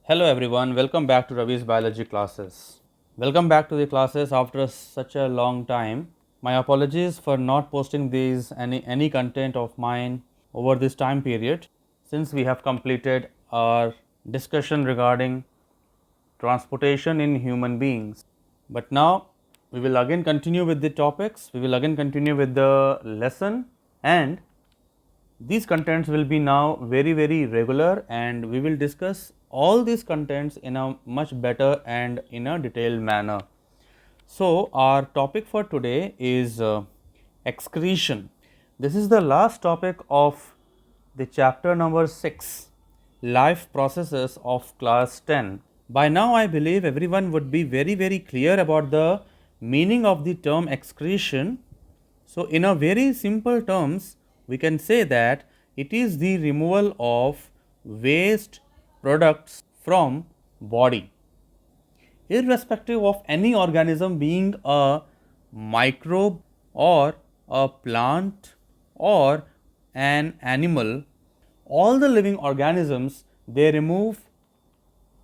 Hello everyone, welcome back to Ravi's biology classes. Welcome back to the classes after such a long time. My apologies for not posting any content of mine over this time period, since we have completed our discussion regarding transportation in human beings. But now we will again continue with the topics, we will again continue with the lesson, and these contents will be now very regular, and we will discuss all these contents in a much better and in a detailed manner. So, our topic for today is excretion. This is the last topic of the chapter number 6, life processes of class 10. By now I believe everyone would be very clear about the meaning of the term excretion. So, in a very simple terms, we can say that it is the removal of waste products from body, irrespective of any organism, being a microbe or a plant or an animal. All the living organisms, they remove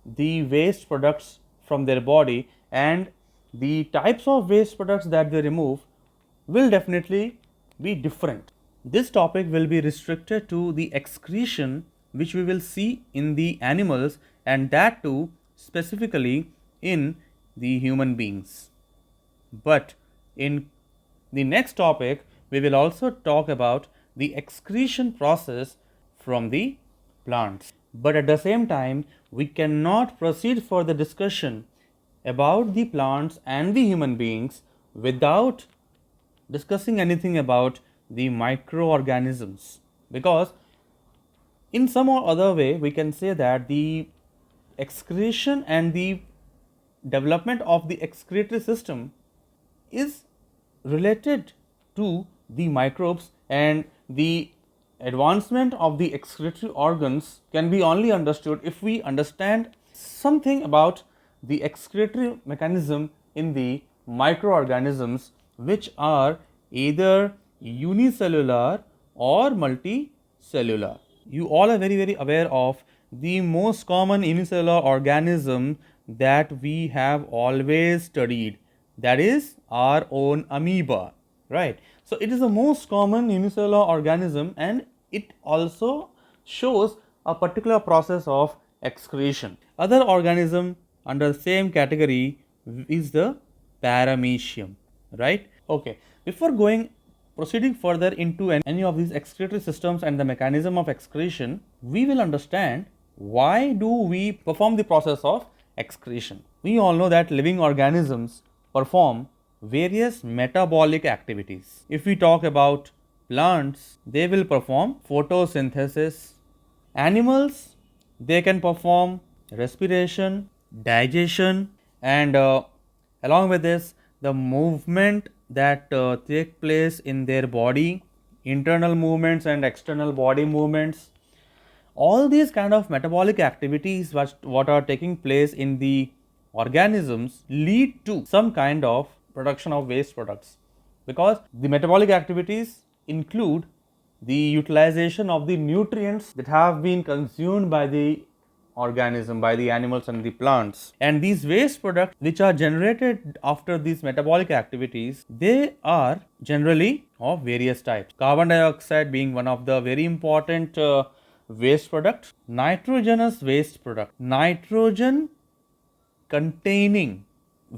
the waste products from their body, and the types of waste products that they remove will definitely be different. This topic will be restricted to the excretion which we will see in the animals, and that too specifically in the human beings. But in the next topic we will also talk about the excretion process from the plants. But at the same time, we cannot proceed for the discussion about the plants and the human beings without discussing anything about the microorganisms, because in some or other way we can say that the excretion and the development of the excretory system is related to the microbes, and the advancement of the excretory organs can be only understood if we understand something about the excretory mechanism in the microorganisms, which are either unicellular or multicellular. You all are very aware of the most common unicellular organism that we have always studied, that is our own amoeba, right? So, it is the most common unicellular organism, and it also shows a particular process of excretion. Other organism under the same category is the paramecium, right? Okay, before proceeding further into any of these excretory systems and the mechanism of excretion, we will understand why do we perform the process of excretion. We all know that living organisms perform various metabolic activities. If we talk about plants, they will perform photosynthesis. Animals, they can perform respiration, digestion, and along with this, the movement that take place in their body, internal movements and external body movements. All these kind of metabolic activities what are taking place in the organisms lead to some kind of production of waste products, because the metabolic activities include the utilization of the nutrients that have been consumed by the organism, by the animals and the plants. And these waste products which are generated after these metabolic activities, they are generally of various types. Carbon dioxide being one of the very important waste product, nitrogenous waste product, nitrogen containing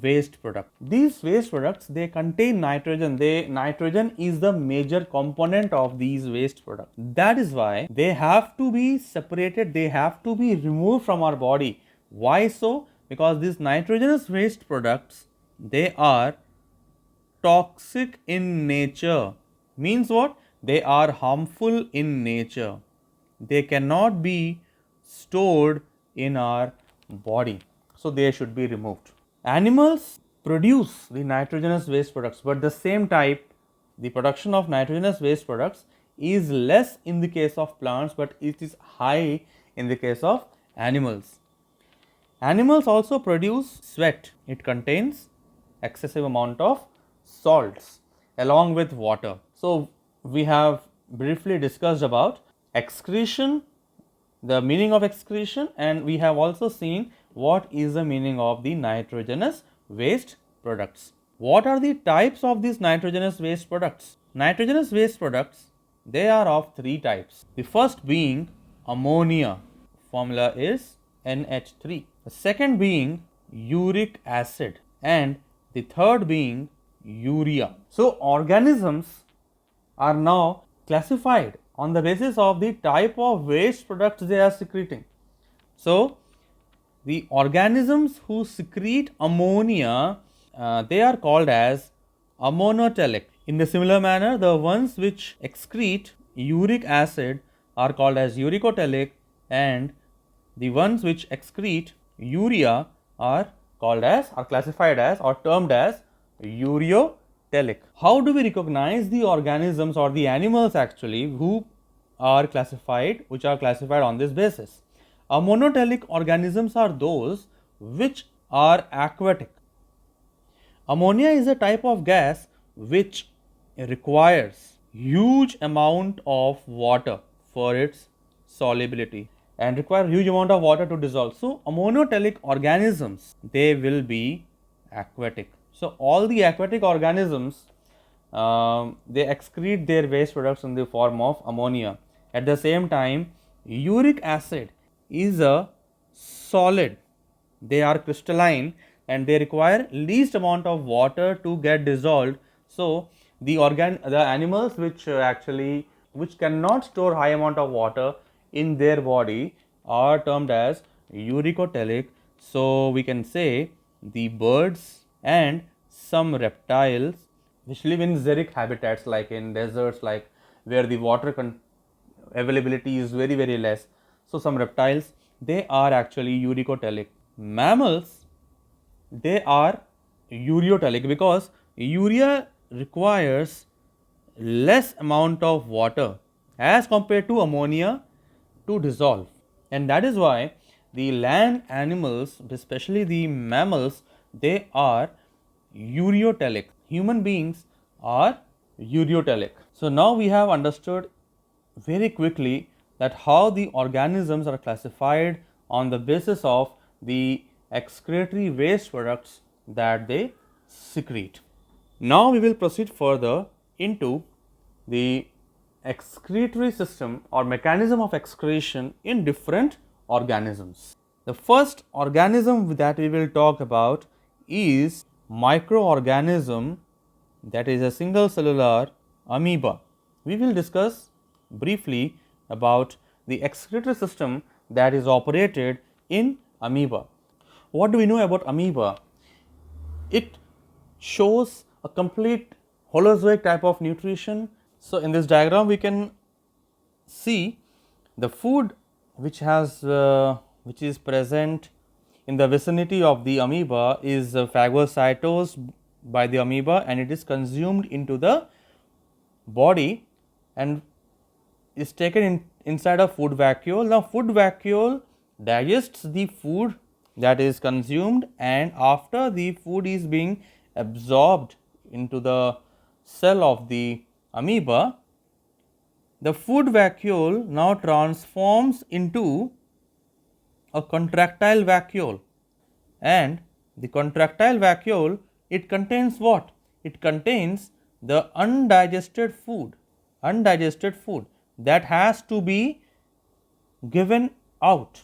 waste product. These waste products, they contain nitrogen. Nitrogen is the major component of these waste products. That is why they have to be separated, they have to be removed from our body. Why so? Because these nitrogenous waste products, they are toxic in nature. Means what? They are harmful in nature. They cannot be stored in our body, so they should be removed. Animals produce the nitrogenous waste products, but the same type, the production of nitrogenous waste products is less in the case of plants, but it is high in the case of animals. Animals also produce sweat. It contains excessive amount of salts along with water. So, we have briefly discussed about excretion, the meaning of excretion, and we have also seen what is the meaning of the nitrogenous waste products. What are the types of these nitrogenous waste products? Nitrogenous waste products, they are of three types. The first being ammonia, formula is NH3. The second being uric acid, and the third being urea. So, organisms are now classified on the basis of the type of waste products they are secreting. So, the organisms who secrete ammonia, they are called as ammonotelic. In the similar manner, the ones which excrete uric acid are called as uricotelic, and the ones which excrete urea are classified as or termed as ureotelic. How do we recognize the organisms or the animals actually which are classified on this basis? Ammonotelic organisms are those which are aquatic. Ammonia is a type of gas which requires huge amount of water for its solubility and require huge amount of water to dissolve. So, ammonotelic organisms, they will be aquatic. So, all the aquatic organisms, they excrete their waste products in the form of ammonia. At the same time, uric acid is a solid. They are crystalline and they require least amount of water to get dissolved. So, the animals which cannot store high amount of water in their body are termed as uricotelic. So, we can say the birds and some reptiles which live in xeric habitats, like in deserts, like where the water availability is very less. So, some reptiles, they are actually uricotelic. Mammals, they are ureotelic because urea requires less amount of water as compared to ammonia to dissolve, and that is why the land animals, especially the mammals, they are ureotelic. Human beings are ureotelic. So, now we have understood very quickly that how the organisms are classified on the basis of the excretory waste products that they secrete. Now, we will proceed further into the excretory system or mechanism of excretion in different organisms. The first organism that we will talk about is microorganism, that is a single cellular amoeba. We will discuss briefly about the excretory system that is operated in amoeba. What do we know about amoeba? It shows a complete holozoic type of nutrition. So, in this diagram we can see the food which is present in the vicinity of the amoeba is phagocytosed by the amoeba, and it is consumed into the body and is taken inside a food vacuole. Now, food vacuole digests the food that is consumed, and after the food is being absorbed into the cell of the amoeba, the food vacuole now transforms into a contractile vacuole, and the contractile vacuole, it contains what? It contains the undigested food that has to be given out.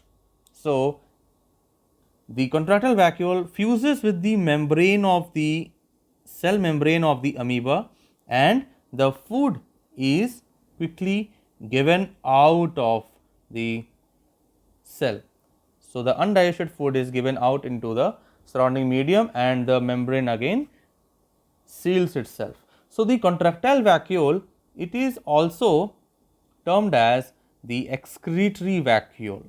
So, the contractile vacuole fuses with the membrane of the cell membrane of the amoeba, and the food is quickly given out of the cell. So, the undigested food is given out into the surrounding medium, and the membrane again seals itself. So, the contractile vacuole, it is also termed as the excretory vacuole.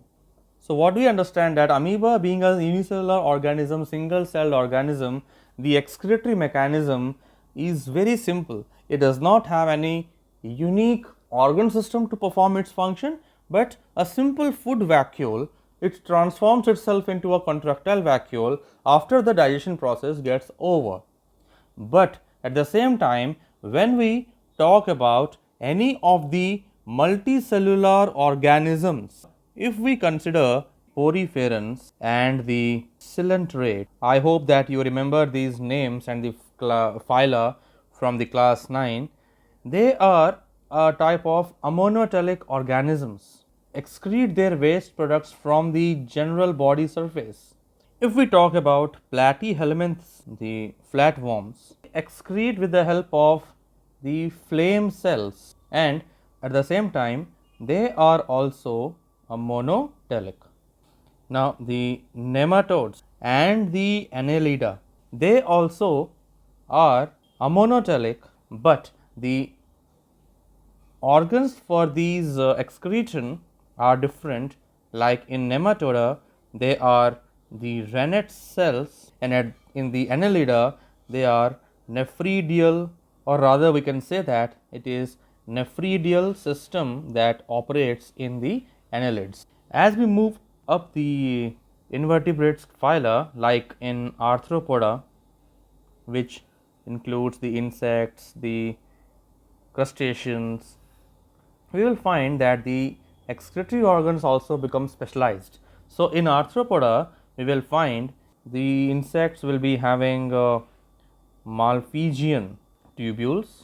So, what we understand that amoeba being a unicellular organism, single celled organism, the excretory mechanism is very simple. It does not have any unique organ system to perform its function, but a simple food vacuole, it transforms itself into a contractile vacuole after the digestion process gets over. But at the same time, when we talk about any of the multicellular organisms, If we consider poriferans and the coelenterate, I hope that you remember these names and the phyla from the class 9. They are a type of ammonotelic organisms, excrete their waste products from the general body surface. If we talk about platyhelminths, the flatworms, excrete with the help of the flame cells, and at the same time they are also a monotelic. Now the nematodes and the annelida, they also are a monotelic, but the organs for these excretion are different. Like in nematoda they are the rennet cells, and in the annelida they are nephridial, or rather we can say that it is nephridial system that operates in the annelids. As we move up the invertebrates phyla, like in arthropoda, which includes the insects, the crustaceans, we will find that the excretory organs also become specialized. So, in arthropoda we will find the insects will be having Malpighian tubules.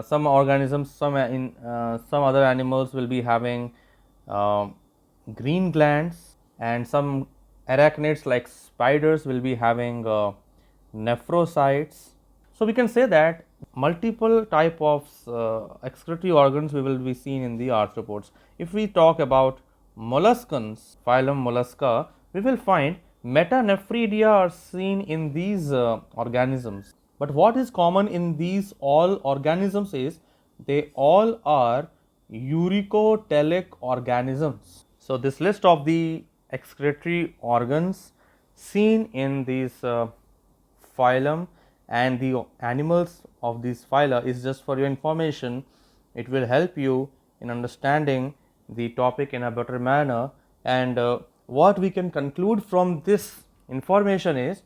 Some organisms, some other animals will be having green glands, and some arachnids like spiders will be having nephrocytes. So, we can say that multiple type of excretory organs we will be seen in the arthropods. If we talk about molluscans, phylum Mollusca, we will find metanephridia are seen in these organisms. But what is common in these all organisms is they all are uricotelic organisms. So, this list of the excretory organs seen in these phylum and the animals of this phyla is just for your information. It will help you in understanding the topic in a better manner, and what we can conclude from this information is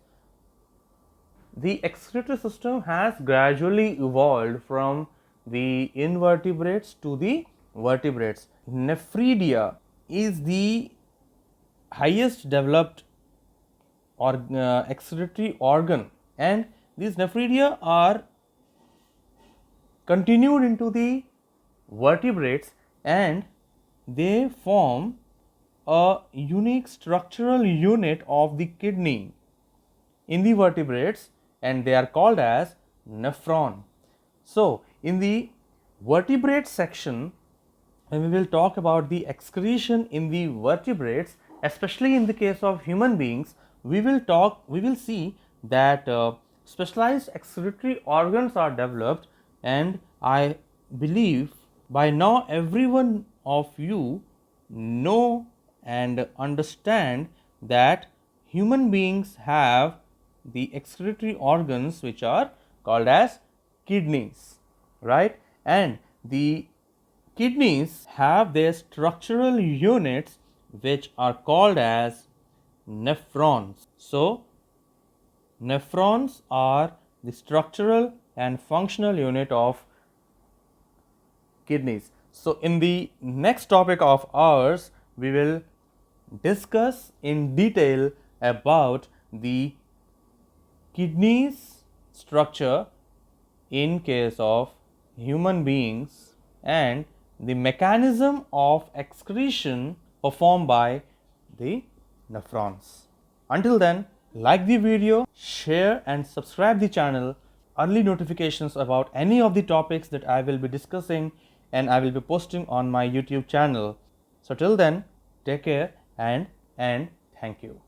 the excretory system has gradually evolved from the invertebrates to the vertebrates. Nephridia is the highest developed excretory organ, and these nephridia are continued into the vertebrates, and they form a unique structural unit of the kidney in the vertebrates, and they are called as nephron. So, in the vertebrate section, when we will talk about the excretion in the vertebrates, especially in the case of human beings, we will see that specialized excretory organs are developed, and I believe by now everyone of you know and understand that human beings have the excretory organs which are called as kidneys, right? And the kidneys have their structural units which are called as nephrons. So, nephrons are the structural and functional unit of kidneys. So, in the next topic of ours, we will discuss in detail about the kidneys structure in case of human beings and the mechanism of excretion performed by the nephrons. Until then, like the video, share and subscribe the channel. Early notifications about any of the topics that I will be discussing and I will be posting on my YouTube channel. So till then, take care and thank you.